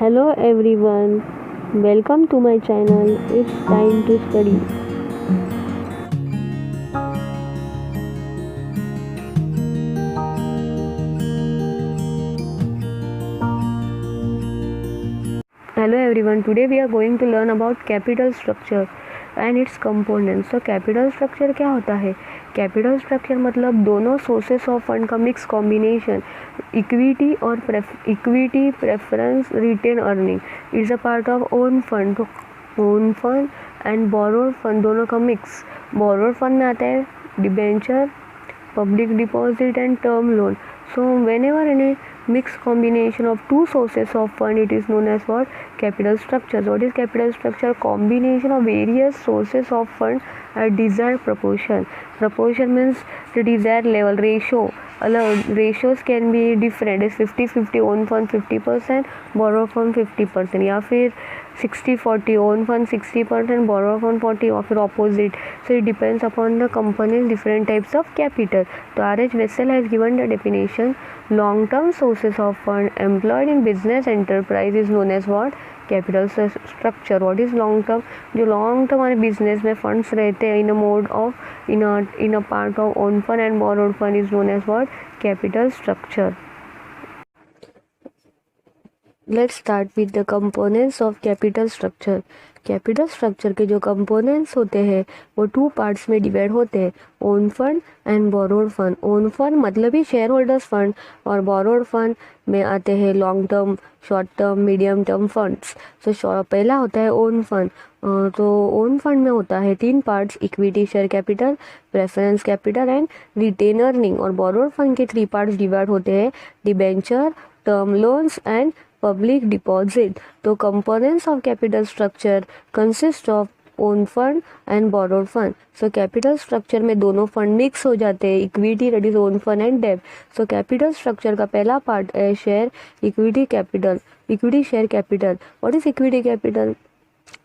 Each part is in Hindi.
Hello everyone, welcome to my channel. It's time to study. Hello everyone, today we are going to learn about capital structure and its components. So capital structure क्या होता है? कैपिटल स्ट्रक्चर मतलब दोनों सोर्सेस ऑफ फंड का मिक्स कॉम्बिनेशन, इक्विटी और equity preference retain earning it's a part of own fund. तो own fund and borrowed fund दोनों का मिक्स. बोरोड फंड में आता है debenture, public deposit and term loan. So whenever any mixed combination of two sources of fund, it is known as what? Capital structure. So what is capital structure? Combination of various sources of fund at desired proportion. Proportion means the desired level. Ratio, ratios can be different. is 50-50 own fund 50%, borrow fund 50%, या फिर 60-40 own fund 60%, borrow fund 40, or फिर opposite. So it depends upon the company's different types of capital. So R.H. Wessel has given the definition: long-term sources of fund employed in business enterprise is known as what? Capital structure. What is long term? जो लॉन्ग टर्म हमारे बिजनेस में फंड्स रहते हैं in a mode of in a part of own fund and borrowed fund is known as what? Capital structure. Let's start with the components of capital structure. Capital structure के जो कंपोनेंट्स होते हैं वो टू पार्ट्स में डिवाइड होते हैं: own fund and borrowed fund. Own fund मतलब ही शेयर होल्डर्स फंड, और बोरोड फंड में आते हैं long term, short term, medium term funds. तो पहला होता है ओन फंड. तो ओन फंड में होता है तीन parts: equity share capital, preference capital and retained earning. और बोरोड फंड के थ्री पार्ट्स डिवाइड होते हैं: debenture, term loans and public deposit. तो components of capital structure consist of own fund and borrowed fund. So capital structure में दोनों फंड मिक्स हो जाते हैं: equity that is own fund and डेब्ट. सो कैपिटल स्ट्रक्चर का पहला पार्ट है share equity capital, equity share capital. What is equity capital?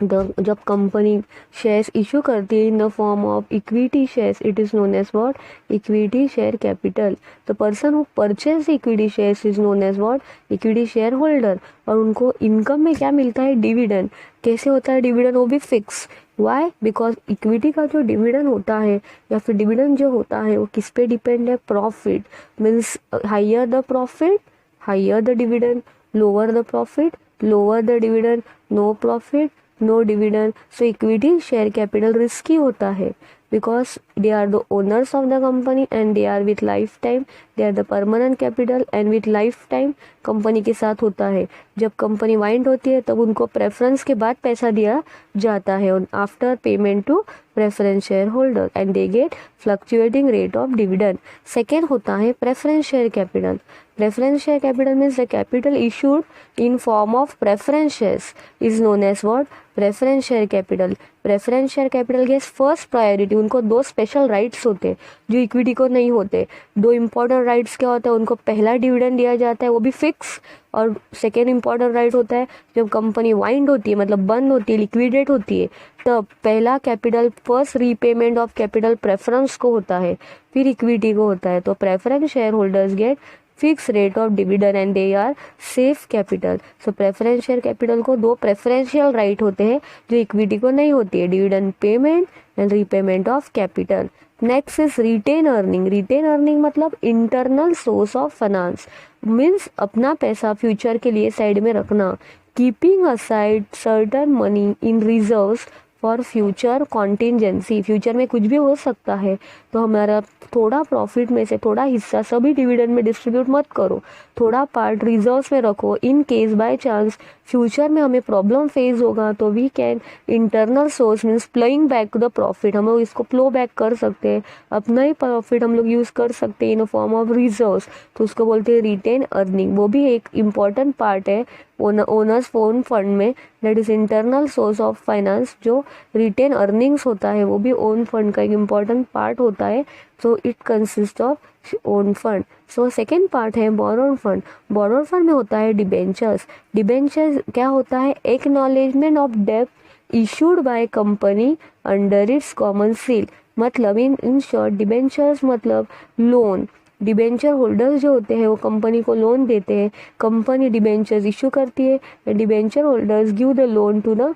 जब कंपनी शेयर्स इशू करती है in the form of equity shares, it is known as what? Equity share capital. The person who purchase equity shares is known as what? Equity share holder. और उनको इनकम में क्या मिलता है? डिविडेंड. कैसे होता है डिविडेंड? वो भी फिक्स. वाई? बिकॉज इक्विटी का जो डिविडेंड होता है या फिर डिविडेंड जो होता है वो किस पे डिपेंड है? Profit. Means higher the profit, higher the dividend. Lower the profit, lower the dividend. No profit, no dividend. So equity share capital risky होता है because they are the owners of the company and they are with lifetime, they are the permanent capital and with lifetime company के साथ होता है. जब कंपनी वाइंड होती है तब उनको प्रेफरेंस के बाद पैसा दिया जाता है after payment to preference share holder and they get fluctuating rate of dividend. Second होता है preference share capital. Preference share capital means the capital issued in form of preference shares is known as what? Preference share capital. Preference share capital gets first priority. उनको दो स्पेशल राइट्स होते हैं जो इक्विटी को नहीं होते. दो इम्पोर्टेंट राइट्स क्या होता है? उनको पहला डिविडेंड दिया जाता है, वो भी फिक्स. और सेकेंड इम्पोर्टेंट राइट होता है जब कंपनी वाइंड होती है, मतलब बंद होती है, लिक्विडेट होती है, तब पहला capital, first repayment of capital preference को होता है, फिर इक्विटी को होता है. तो preference share holders get fix rate of dividend and they are safe capital. So preference share capital को दो प्रेफरेंशियल राइट होते हैं जो इक्विटी को नहीं होती है: dividend payment and repayment of capital. Next is retain earning. Retain earning मतलब internal source of finance. Means अपना पैसा फ्यूचर के लिए साइड में रखना. Keeping aside certain money in reserves for future contingency. Future में कुछ भी हो सकता है तो हमारा थोड़ा प्रॉफिट में से थोड़ा हिस्सा सभी डिविडेंड में डिस्ट्रीब्यूट मत करो, थोड़ा पार्ट रिजर्व्स में रखो. In case by chance future में हमें प्रॉब्लम फेस होगा तो we can internal source means playing back the profit. हम लोग इसको फ्लो बैक कर सकते हैं, अपना ही प्रॉफिट हम लोग यूज़ कर सकते हैं इन फॉर्म ऑफ रिजर्व्स. तो उसको बोलते हैं रिटेन अर्निंग. वो भी एक इम्पॉर्टेंट पार्ट है ओनर्स ओन फंड में, that is internal source of finance. जो रिटेन अर्निंग्स होता है वो भी ओन फंड का एक इम्पॉर्टेंट पार्ट होता है. So it consist of own fund. So second part है बोरोड फंड. बोरोड फंड में होता है डिबेंचर्स. डिबेंचर्स क्या होता है? एक्नॉलेजमेंट ऑफ डेब्ट issued by company under its common seal. मतलब इन शॉर्ट डिबेंचर्स मतलब लोन. डिबेंचर होल्डर्स जो होते हैं वो कंपनी को लोन देते हैं, कंपनी डिबेंचर्स इशू करती है, debenture holders give the loan to the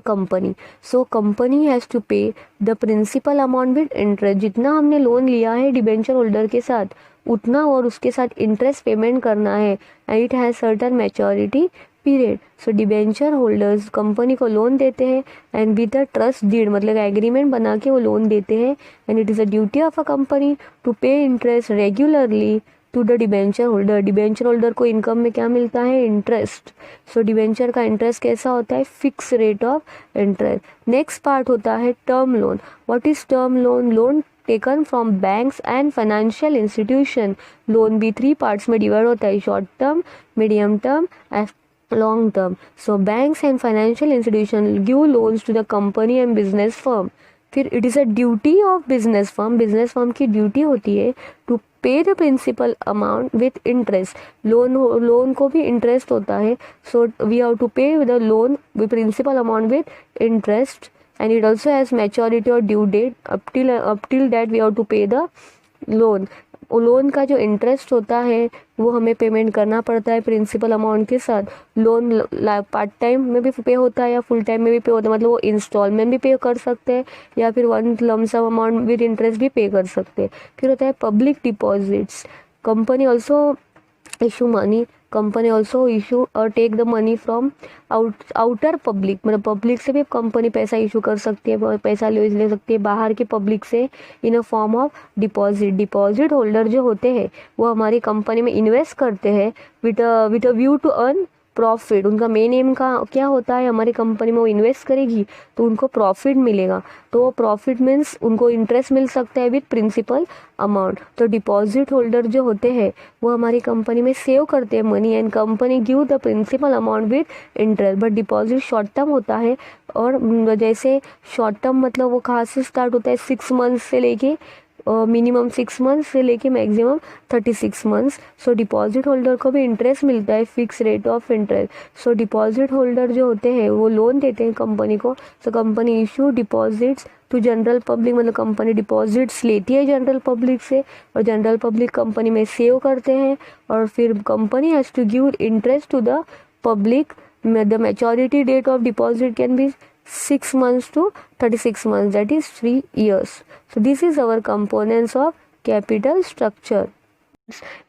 company. So company has to pay the principal amount with interest. जितना हमने लोन लिया है डिबेंचर होल्डर के साथ उतना और उसके साथ इंटरेस्ट पेमेंट करना है. And it has certain maturity period. So debenture holders company को लोन देते हैं and with the trust deed मतलब एग्रीमेंट बना के वो लोन देते हैं. And it is a duty of a company to pay interest regularly to the debenture holder. Debenture holder को इनकम में क्या मिलता है? इंटरेस्ट. सो डिबेंचर का इंटरेस्ट कैसा होता है? Fix rate of interest. Next part होता है term loan. What is term loan? Loan taken from banks and financial institution. Loan भी 3 पार्ट्स में डिवाइड होता है, short term, medium term and long term. So banks and financial institution give loans to the company and business firm. फिर it is a duty of business firm की ड्यूटी होती है to pay the principal amount with interest. Loan को भी इंटरेस्ट होता है. So we have to pay the loan with principal amount with interest and it also has maturity और due date. Up till that we have to pay the loan. Loan का जो इंटरेस्ट होता है वो हमें पेमेंट करना पड़ता है प्रिंसिपल अमाउंट के साथ. लोन पार्ट टाइम में भी पे होता है या फुल टाइम में भी पे होता है, मतलब वो इंस्टॉलमेंट भी पे कर सकते हैं या फिर one lump sum amount with interest भी पे कर सकते हैं. फिर होता है public deposits. Company also issue money. Company also issue और take the money from outer public. मतलब पब्लिक से भी कंपनी पैसा इशू कर सकती है, पैसा ले सकती है बाहर के पब्लिक से in a form of deposit. Deposit holder जो होते हैं वो हमारी कंपनी में इन्वेस्ट करते हैं with a view to earn profit. उनका मेन एम का क्या होता है? हमारी कंपनी में वो इन्वेस्ट करेगी तो उनको प्रॉफिट मिलेगा. तो प्रॉफिट मीन्स उनको इंटरेस्ट मिल सकता है विद प्रिंसिपल अमाउंट. तो डिपॉजिट होल्डर जो होते हैं वो हमारी कंपनी में सेव करते हैं money and company give the principal amount with interest. But deposit short term होता है और जैसे शॉर्ट टर्म मतलब वो कहाँ से स्टार्ट होता है? 6 मंथ से लेके मिनिमम 6 मंथ्स से लेके maximum 36 months. So deposit holder को भी इंटरेस्ट मिलता है, fix rate of interest. So deposit holder जो होते हैं वो लोन देते हैं कंपनी को. So company issue deposits to general public. मतलब कंपनी डिपॉजिट्स लेती है जनरल पब्लिक से और जनरल पब्लिक कंपनी में सेव करते हैं और फिर company has to give interest to the public. The maturity date of deposit can be 6 months to 36 months, that is 3 years. So this is our components of capital structure.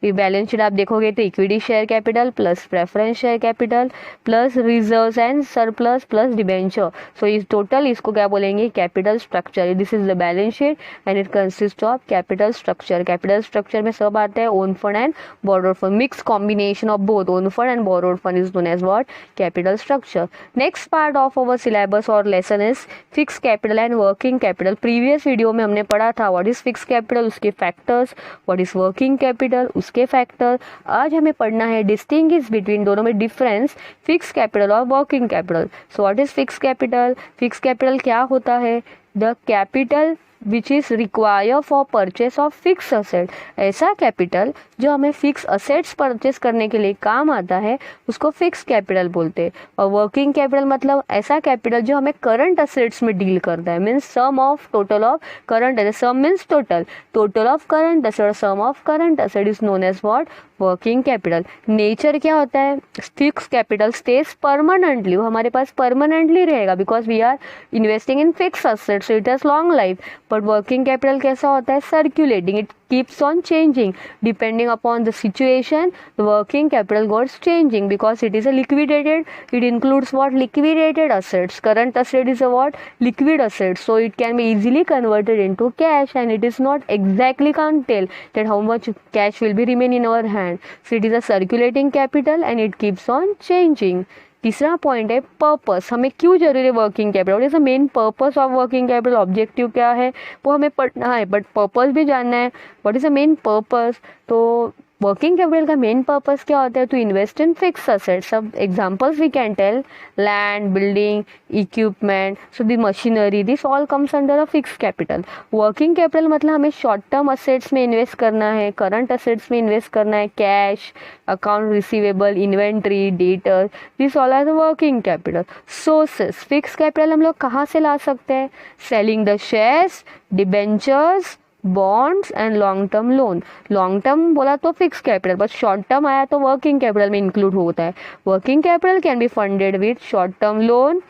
Balance sheet आप देखोगे तो equity share capital plus preference share capital plus reserves and surplus plus debenture. So इस टोटल इसको क्या बोलेंगे? Capital structure. This is the balance sheet and it consist of capital structure. Capital structure में सब आता है own fund and borrowed fund. Mix combination of both own fund and borrowed fund is known as what? Capital structure. Next part of our syllabus और lesson is fix capital and working capital. Previous video में हमने पढ़ा था व्हाट इज फिक्स कैपिटल, उसके factors, what is working capital उसके फैक्टर. आज हमें पढ़ना है डिस्टिंग्विश बिटवीन दोनों में डिफरेंस फिक्स कैपिटल और working capital. So what is fix capital? Fix capital क्या होता है? The capital which is require for purchase of fix asset. ऐसा कैपिटल जो हमें फिक्स असेट्स परचेस करने के लिए काम आता है उसको फिक्स कैपिटल बोलते हैं. और वर्किंग कैपिटल मतलब ऐसा कैपिटल जो हमें करंट असेट्स में डील करता है. Means sum of total of current asset. Sum means total of current asset. Sum of current asset is known as what? Working capital. Nature क्या होता है? Fix capital stays permanently. वो हमारे पास परमानेंटली रहेगा because we are investing in fix asset, so it has long life. But working capital कैसा होता है? Circulating. It keeps on changing depending upon the situation. The working capital goes changing because it is a liquidated. It includes what? Liquidated assets. Current asset is a what? Liquid asset. So it can be easily converted into cash and it is not exactly can't tell that how much cash will be remain in our hand. So it is a circulating capital and it keeps on changing. तीसरा पॉइंट है पर्पस. हमें क्यों जरूरी है working capital? What is the main purpose of working capital? Objective क्या है वो हमें पढ़ना है बट पर्पस भी जानना है. What is the main purpose? तो वर्किंग कैपिटल का मेन पर्पस क्या होता है? To invest in fix assets. सब examples we can tell: land, building, equipment, so the machinery, this all comes under a fix capital. Working capital मतलब हमें शॉर्ट टर्म असेट्स में इन्वेस्ट करना है, करंट असेट्स में इन्वेस्ट करना है, cash, account receivable, inventory, debtor, this all are the working capital. Sources. Fix capital हम लोग कहाँ से ला सकते हैं? Selling the shares, debentures, bonds and long term loan. Long term बोला तो फिक्स कैपिटल, बस शॉर्ट टर्म आया तो वर्किंग कैपिटल में इंक्लूड होता है। Working capital can be funded with short term loan,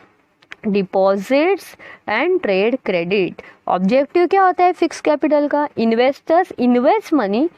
deposits and trade credit. Objective क्या होता है फिक्स कैपिटल का? Investors invest money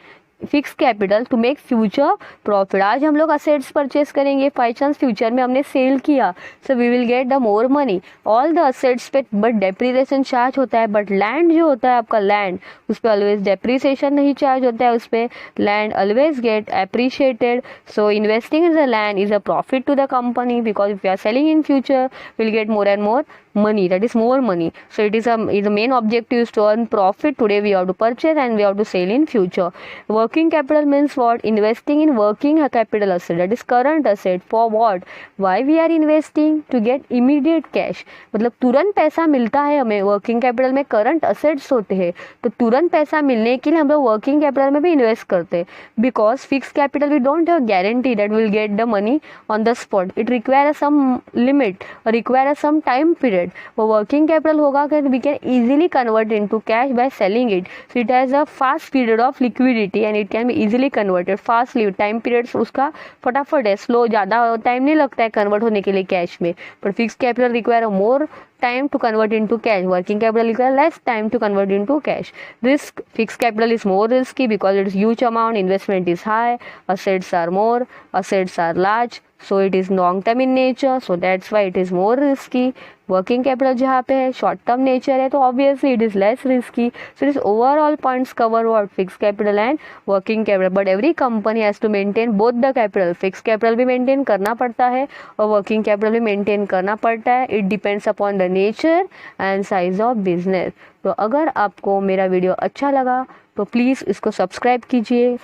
fix capital to make future profit. आज हम लोग असेट्स परचेस करेंगे, बाई चांस फ्यूचर में हमने सेल किया, so we will get the more money. All the assets पे बट डेप्रिसिएशन चार्ज होता है, बट लैंड जो होता है आपका लैंड, उस पर ऑलवेज डेप्रिसिएशन नहीं चार्ज होता है, उस पर land always get appreciated. So investing in the land is a profit to the company, because if we are selling in future will get more and more money, that is more money. So it is the main objective is to earn profit. Today we have to purchase and we have to sell in future. Working capital means what? Investing in working capital asset, that is current asset. For what? Why we are investing? To get immediate cash. मतलब तुरंत पैसा मिलता है हमें। वर्किंग कैपिटल में करंट असेट्स होते हैं, तो तुरंत पैसा मिलने के लिए हम लोग वर्किंग कैपिटल में भी इन्वेस्ट करते हैं। Because fix capital we don't have guarantee that will get the money on the spot, it require some limit, require some time period. वो वर्किंग कैपिटल होगा कि we can easily convert into cash by selling it, so it has a fast period of liquidity and it can be easily converted fastly. Time period उसका फटाफट है, स्लो, ज़्यादा टाइम नहीं लगता है कन्वर्ट होने के लिए कैश में। पर fix capital require more time to convert into cash. Working capital requires less time to convert into cash. Risk, fixed capital is more risky because it is huge amount, investment is high, assets are more, assets are large, so it is long term in nature, so that's why it is more risky. Working capital जहाँ पे है short term nature है, तो obviously it is less risky. So this overall points cover what? Fixed capital and working capital. But every company has to maintain both the capital. Fixed capital भी maintain करना पड़ता है और working capital भी maintain करना पड़ता है. It depends upon the nature and size of business. तो अगर आपको मेरा वीडियो अच्छा लगा तो प्लीज़ इसको सब्सक्राइब कीजिए,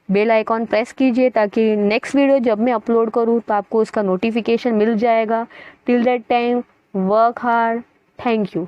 बेल आइकॉन प्रेस कीजिए, ताकि नेक्स्ट वीडियो जब मैं अपलोड करूँ तो आपको उसका नोटिफिकेशन मिल जाएगा। Till that time work hard. Thank you.